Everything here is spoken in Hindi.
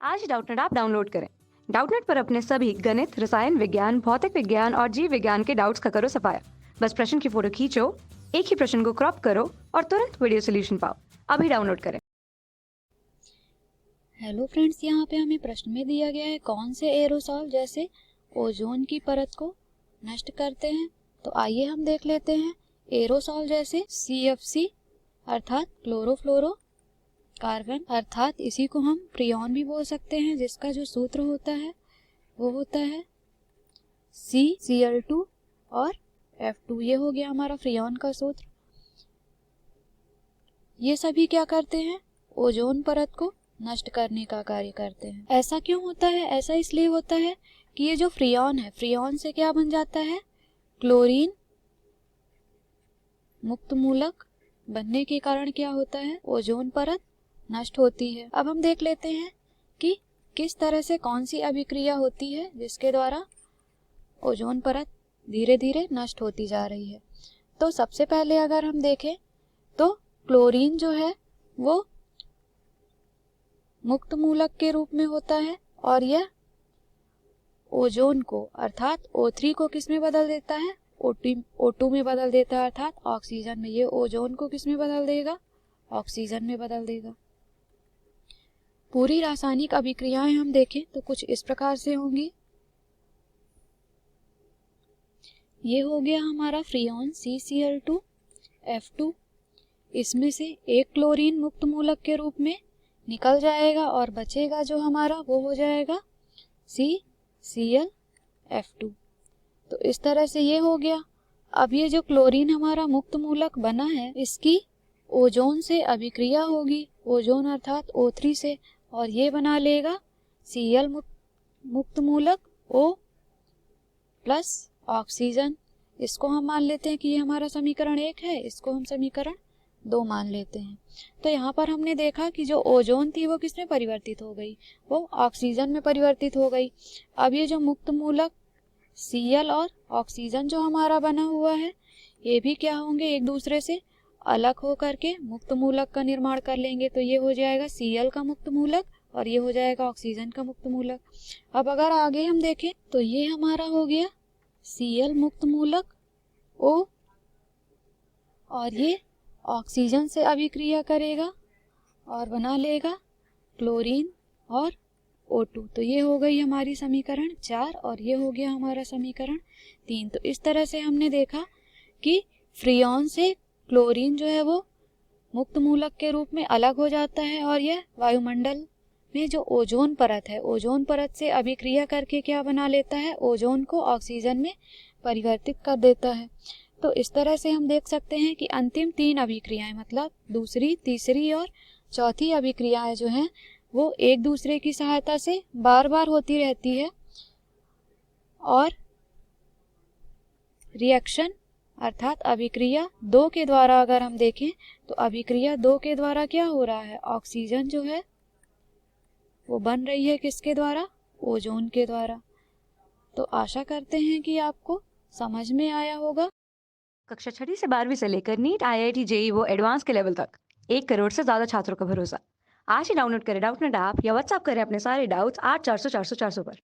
आज ही डाउटनेट ऐप डाउनलोड करें। डाउटनेट पर अपने सभी गणित, रसायन विज्ञान, भौतिक विज्ञान और जीव विज्ञान के डाउट्स का करो सफाया। बस प्रश्न की फोटो खींचो, एक ही प्रश्न को क्रॉप करो और तुरंत वीडियो सोल्यूशन पाओ। अभी डाउनलोड करें। हेलो फ्रेंड्स, यहाँ पे हमें प्रश्न में दिया गया है कौन से एरोसॉल जैसे ओजोन की परत को नष्ट करते हैं। तो आइए हम देख लेते हैं। एरोसॉल जैसे CFC अर्थात क्लोरोफ्लोरो कार्बन, अर्थात इसी को हम फ्रियोन भी बोल सकते हैं, जिसका जो सूत्र होता है वो होता है CCl2 और F2। ये हो गया हमारा फ्रियोन का सूत्र। ये सभी क्या करते हैं? ओजोन परत को नष्ट करने का कार्य करते हैं। ऐसा क्यों होता है? ऐसा इसलिए होता है कि ये जो फ्रियोन है, फ्रियोन से क्या बन जाता है? क्लोरीन मुक्त मूलक बनने के कारण क्या होता है? ओजोन परत नष्ट होती है। अब हम देख लेते हैं कि किस तरह से कौन सी अभिक्रिया होती है जिसके द्वारा ओजोन परत धीरे धीरे नष्ट होती जा रही है। तो सबसे पहले अगर हम देखें तो क्लोरीन जो है वो मुक्त मूलक के रूप में होता है और यह ओजोन को अर्थात O3 को किस में बदल देता है? O2 में बदल देता है, अर्थात ऑक्सीजन में। ये ओजोन को किस में बदल देगा? ऑक्सीजन में बदल देगा। पूरी रासायनिक अभिक्रियाएं हम देखें तो कुछ इस प्रकार से होंगी। ये हो गया हमारा फ्रियोन CCl2 F2। इसमें से एक क्लोरीन मुक्त मूलक के रूप में निकल जाएगा और बचेगा जो हमारा वो हो जाएगा CCl F2। तो इस तरह से ये हो गया। अब ये जो क्लोरीन हमारा मुक्त मूलक बना है, इसकी ओजोन से अभिक्रिया होगी, ओजोन अर्थात O3 से, और ये बना लेगा Cl मुक्त मूलक O प्लस ऑक्सीजन। इसको हम मान लेते हैं कि ये हमारा समीकरण 1 है, इसको हम समीकरण 2 मान लेते हैं। तो यहाँ पर हमने देखा कि जो ओजोन थी वो किसमें परिवर्तित हो गई? वो ऑक्सीजन में परिवर्तित हो गई। अब ये जो मुक्त मूलक Cl और ऑक्सीजन जो हमारा बना हुआ है, ये भी क्या होंगे? एक दूसरे से अलग हो करके मुक्त मूलक का निर्माण कर लेंगे। तो ये हो जाएगा Cl का मुक्त मूलक और ये हो जाएगा ऑक्सीजन का मुक्त मूलक। अब अगर आगे हम देखें तो ये हमारा हो गया Cl मुक्त मूलक O और ये ऑक्सीजन से अभिक्रिया करेगा और बना लेगा क्लोरीन और O2। तो ये हो गई हमारी समीकरण 4 और ये हो गया हमारा समीकरण 3। तो इस तरह से हमने देखा कि फ्रियोन से क्लोरीन जो है वो मुक्त मूलक के रूप में अलग हो जाता है और यह वायुमंडल में जो ओजोन परत है, ओजोन परत से अभिक्रिया करके क्या बना लेता है? ओजोन को ऑक्सीजन में परिवर्तित कर देता है। तो इस तरह से हम देख सकते हैं कि अंतिम 3 अभिक्रियाएं, मतलब दूसरी, तीसरी और चौथी अभिक्रियाएं जो हैं वो एक दूसरे की सहायता से बार बार होती रहती है और रिएक्शन अर्थात अभिक्रिया 2 के द्वारा अगर हम देखें तो अभिक्रिया 2 के द्वारा क्या हो रहा है? ऑक्सीजन जो है वो बन रही है किसके द्वारा? ओजोन के द्वारा। तो आशा करते हैं कि आपको समझ में आया होगा। कक्षा 6 से 12वीं से लेकर नीट, IIT, JEE वो एडवांस के लेवल तक 1 करोड़ से ज्यादा छात्रों का भरोसा। आज ही डाउनलोड करें डाउटनेट ऐप या व्हाट्सएप करें अपने सारे डाउट्स 8400 400 400 पर।